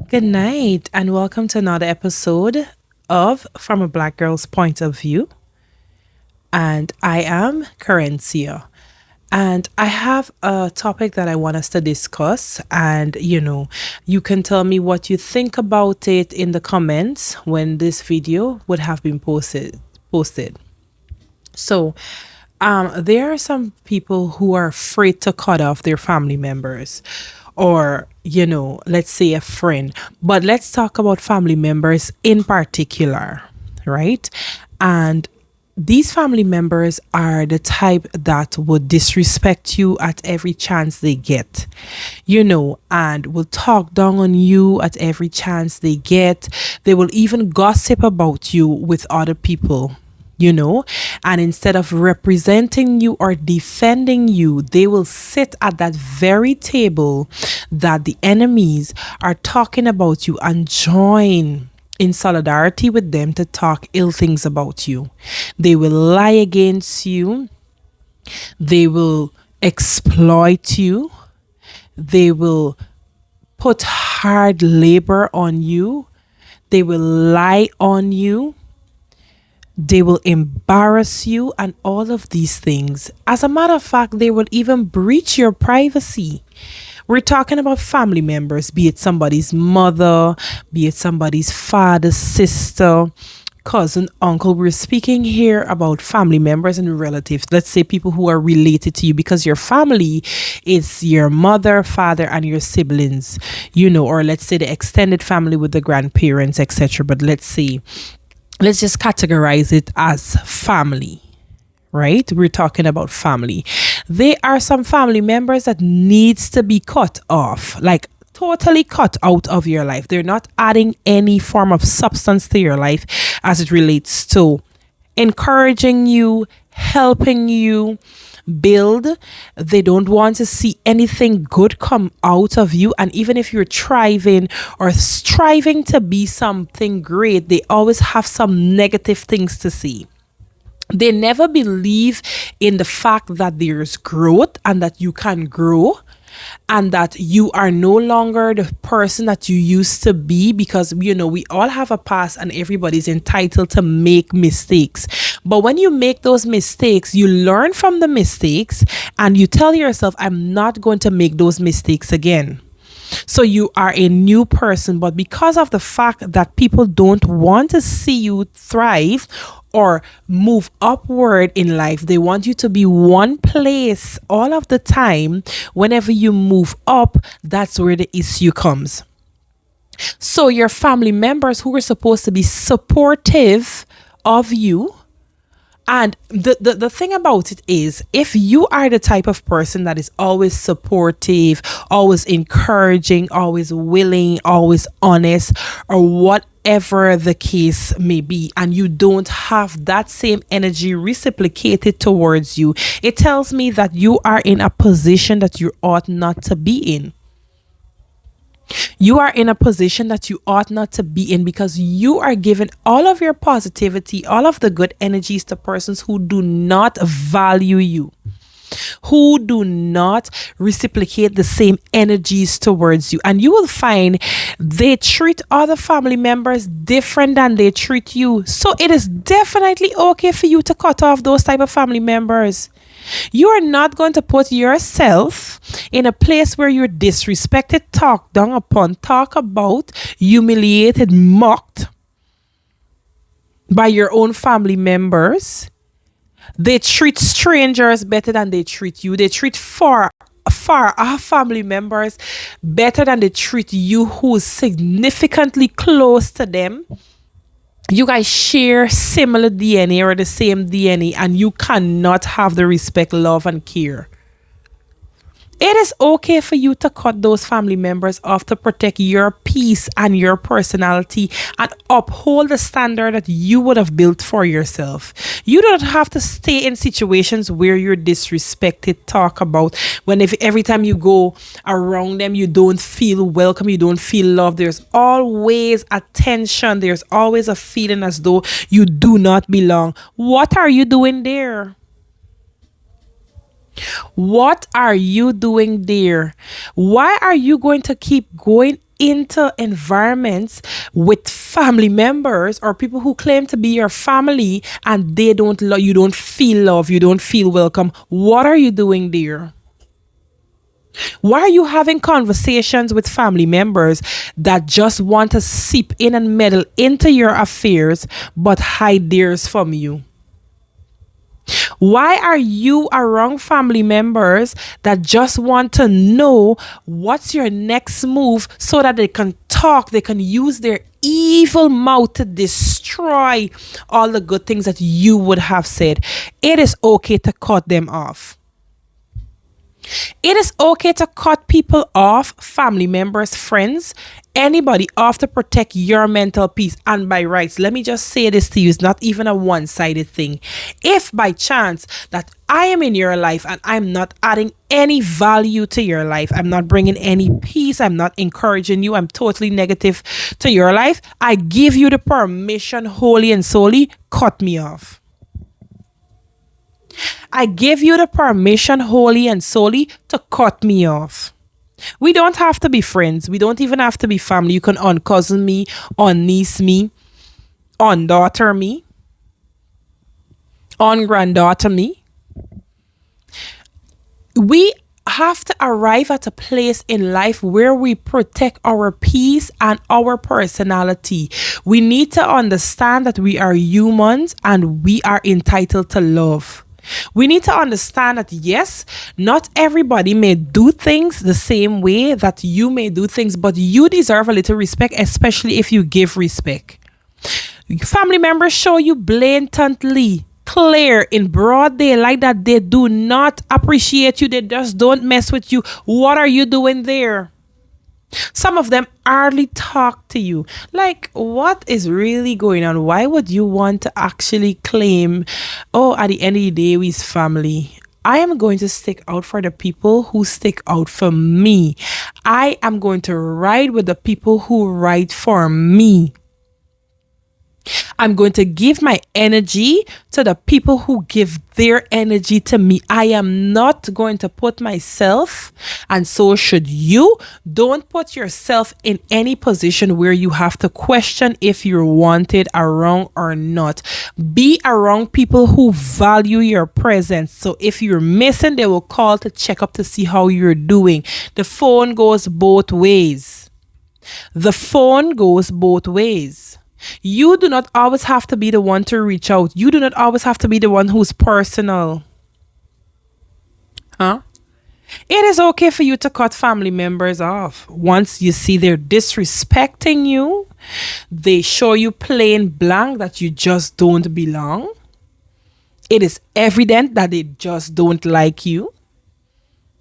Good night, and welcome to another episode of From a Black Girl's Point of View. And I am Carencia. And I have a topic that I want us to discuss. And, you can tell me what you think about it in the comments when this video would have been posted. So, there are some people who are afraid to cut off their family members or, let's say a friend. But let's talk about family members in particular, right? And these family members are the type that would disrespect you at every chance they get, and will talk down on you at every chance they get. They will even gossip about you with other people, and instead of representing you or defending you, they will sit at that very table that the enemies are talking about you and join in solidarity with them to talk ill things about you. They will lie against you. They will exploit you. They will put hard labor on you. They will lie on you. They will embarrass you and all of these things. As a matter of fact, they will even breach your privacy. We're talking about family members, be it somebody's mother, be it somebody's father, sister, cousin, uncle. We're speaking here about family members and relatives. Let's say people who are related to you, because your family is your mother, father, and your siblings, or let's say the extended family with the grandparents, etc. But let's just categorize it as family, right? We're talking about family. There are some family members that needs to be cut off, like totally cut out of your life. They're not adding any form of substance to your life as it relates to encouraging you, helping you build. They don't want to see anything good come out of you. And even if you're thriving or striving to be something great, they always have some negative things to see. They never believe in the fact that there's growth and that you can grow and that you are no longer the person that you used to be, because we all have a past and everybody's entitled to make mistakes. But when you make those mistakes, you learn from the mistakes and you tell yourself, I'm not going to make those mistakes again. So you are a new person. But because of the fact that people don't want to see you thrive or move upward in life, they want you to be one place all of the time. Whenever you move up, that's where the issue comes. So your family members who are supposed to be supportive of you, and the thing about it is, if you are the type of person that is always supportive, always encouraging, always willing, always honest, or whatever the case may be, and you don't have that same energy reciprocated towards you, it tells me that you are in a position that you ought not to be in. You are in a position that you ought not to be in, because you are giving all of your positivity, all of the good energies to persons who do not value you, who do not reciprocate the same energies towards you. And you will find they treat other family members different than they treat you. So it is definitely okay for you to cut off those type of family members. You are not going to put yourself in a place where you're disrespected, talked down upon, talked about, humiliated, mocked by your own family members. They treat strangers better than they treat you. They treat far our family members better than they treat you, who's significantly close to them. You guys share similar DNA or the same DNA, and you cannot have the respect, love, and care. It is okay for you to cut those family members off to protect your peace and your personality and uphold the standard that you would have built for yourself. You don't have to stay in situations where you're disrespected, talk about, when if every time you go around them, you don't feel welcome, you don't feel loved. There's always a tension. There's always a feeling as though you do not belong. What are you doing there? What are you doing there? Why are you going to keep going into environments with family members or people who claim to be your family and they don't love you, don't feel love, you don't feel welcome, what are you doing there? Why are you having conversations with family members that just want to seep in and meddle into your affairs but hide theirs from you? Why are you around family members that just want to know what's your next move so that they can talk, they can use their evil mouth to destroy all the good things that you would have said? It is okay to cut them off. It is okay to cut people off, family members, friends, anybody off to protect your mental peace. And by rights, let me just say this to you, it's not even a one-sided thing. If by chance that I am in your life and I'm not adding any value to your life, I'm not bringing any peace, I'm not encouraging you, I'm totally negative to your life, I give you the permission wholly and solely, cut me off. I give you the permission wholly and solely to cut me off. We don't have to be friends. We don't even have to be family. You can uncousin me, unniece me, undaughter me, ungranddaughter me. We have to arrive at a place in life where we protect our peace and our personality. We need to understand that we are humans and we are entitled to love. We need to understand that yes, not everybody may do things the same way that you may do things, but you deserve a little respect, especially if you give respect. Family members show you blatantly clear in broad daylight that they do not appreciate you, they just don't mess with you. What are you doing there? Some of them hardly talk to you. Like, what is really going on? Why would you want to actually claim, oh, at the end of the day, we's family? I am going to stick out for the people who stick out for me. I am going to ride with the people who ride for me. I'm going to give my energy to the people who give their energy to me. I am not going to put myself, and so should you. Don't put yourself in any position where you have to question if you're wanted around or not. Be around people who value your presence. So if you're missing, they will call to check up to see how you're doing. The phone goes both ways. The phone goes both ways. You do not always have to be the one to reach out. You do not always have to be the one who's personal. Huh? It is okay for you to cut family members off. Once you see they're disrespecting you, they show you plain blank that you just don't belong. It is evident that they just don't like you.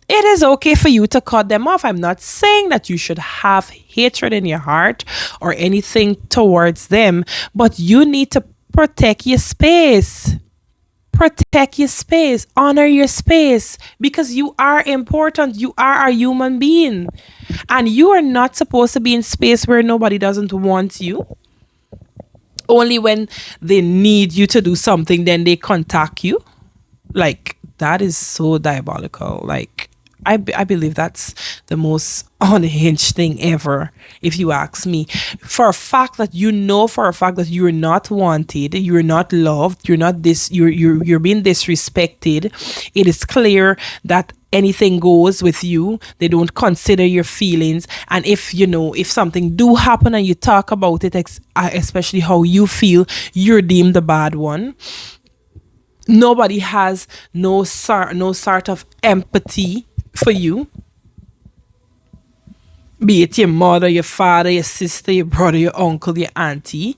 It is okay for you to cut them off. I'm not saying that you should have hatred in your heart or anything towards them, but you need to protect your space. Protect your space. Honor your space because you are important. You are a human being. And you are not supposed to be in space where nobody doesn't want you. Only when they need you to do something, then they contact you. Like, that is so diabolical. Like, I believe that's the most unhinged thing ever, if you ask me. For a fact that you know for a fact that you're not wanted, you're not loved, you're being disrespected. It is clear that anything goes with you. They don't consider your feelings. And if something do happen and you talk about it, especially how you feel, you're deemed the bad one. Nobody has no sort of empathy for you, be it your mother, your father, your sister, your brother, your uncle, your auntie.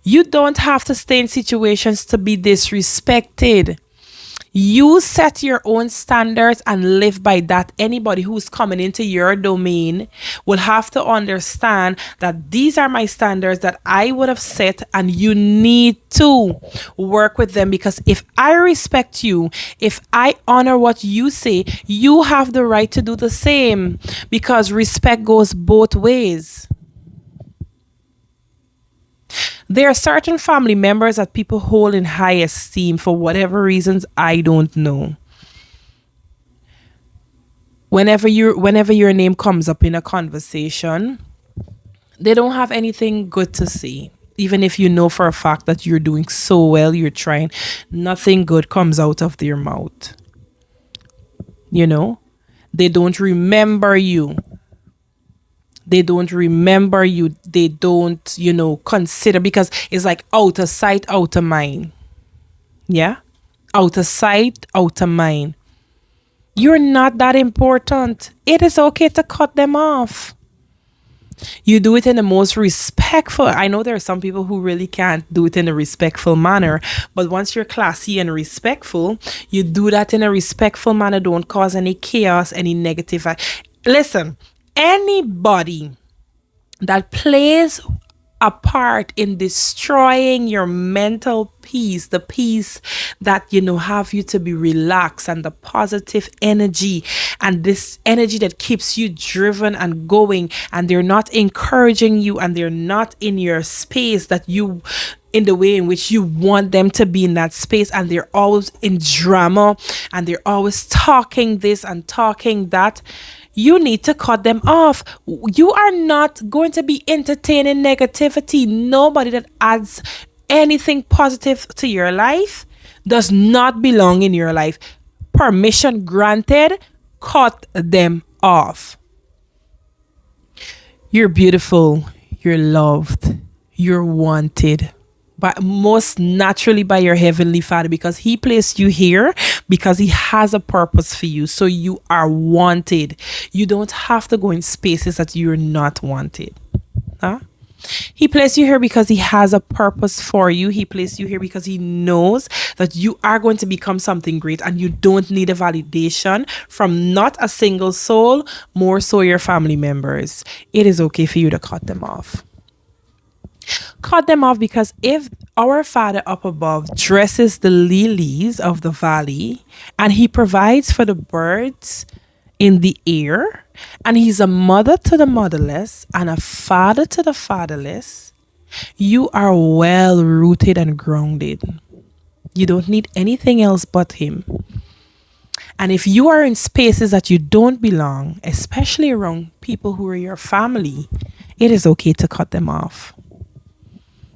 You don't have to stay in situations to be disrespected. You set your own standards and live by that. Anybody who's coming into your domain will have to understand that these are my standards that I would have set, and you need to work with them, because if I respect you, if I honor what you say, you have the right to do the same, because respect goes both ways. There are certain family members that people hold in high esteem for whatever reasons I don't know. Whenever your name comes up in a conversation, They don't have anything good to say. Even if you know for a fact that you're doing so well, you're trying, nothing good comes out of their mouth. You know, they don't remember you. They don't remember you. They don't, consider, because it's like out of sight, out of mind. Yeah. Out of sight, out of mind. You're not that important. It is okay to cut them off. You do it in the most respectful. I know there are some people who really can't do it in a respectful manner, but once you're classy and respectful, you do that in a respectful manner. Don't cause any chaos, any negative. Listen, anybody that plays a part in destroying your mental peace, the peace that have you to be relaxed, and the positive energy, and this energy that keeps you driven and going, and they're not encouraging you, and they're not in your space that you, in the way in which you want them to be in that space, and they're always in drama, and they're always talking this and talking that. You need to cut them off. You are not going to be entertaining negativity. Nobody that adds anything positive to your life does not belong in your life. Permission granted. Cut them off. You're beautiful. You're loved. You're wanted. But most naturally by your heavenly Father, because he placed you here because he has a purpose for you. So you are wanted. You don't have to go in spaces that you're not wanted. Huh? He placed you here because he has a purpose for you. He placed you here because he knows that you are going to become something great, and you don't need a validation from not a single soul, more so your family members. It is okay for you to cut them off. Cut them off, because if our Father up above dresses the lilies of the valley, and he provides for the birds in the air, and he's a mother to the motherless and a father to the fatherless, you are well rooted and grounded. You don't need anything else but him. And if you are in spaces that you don't belong, especially around people who are your family, it is okay to cut them off.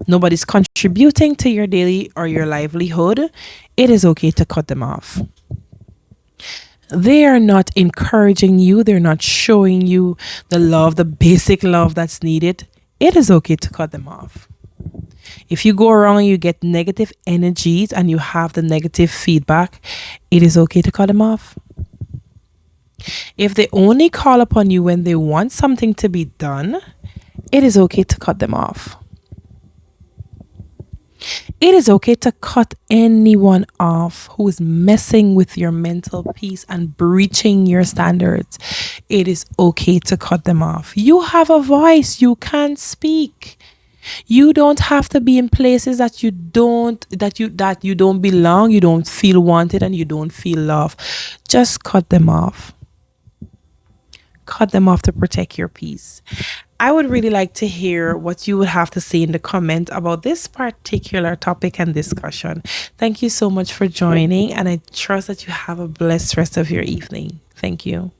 Nobody's contributing to your daily or your livelihood. It is okay to cut them off. They are not encouraging you. They're not showing you the love, the basic love that's needed. It is okay to cut them off. If you go around and you get negative energies and you have the negative feedback, it is okay to cut them off. If they only call upon you when they want something to be done, it is okay to cut them off. It is okay to cut anyone off who is messing with your mental peace and breaching your standards. It is okay to cut them off. You have a voice. You can speak. You don't have to be in places that you don't belong, you don't feel wanted, and you don't feel loved. Just cut them off. Cut them off to protect your peace. I would really like to hear what you would have to say in the comment about this particular topic and discussion. Thank you so much for joining, and I trust that you have a blessed rest of your evening. Thank you.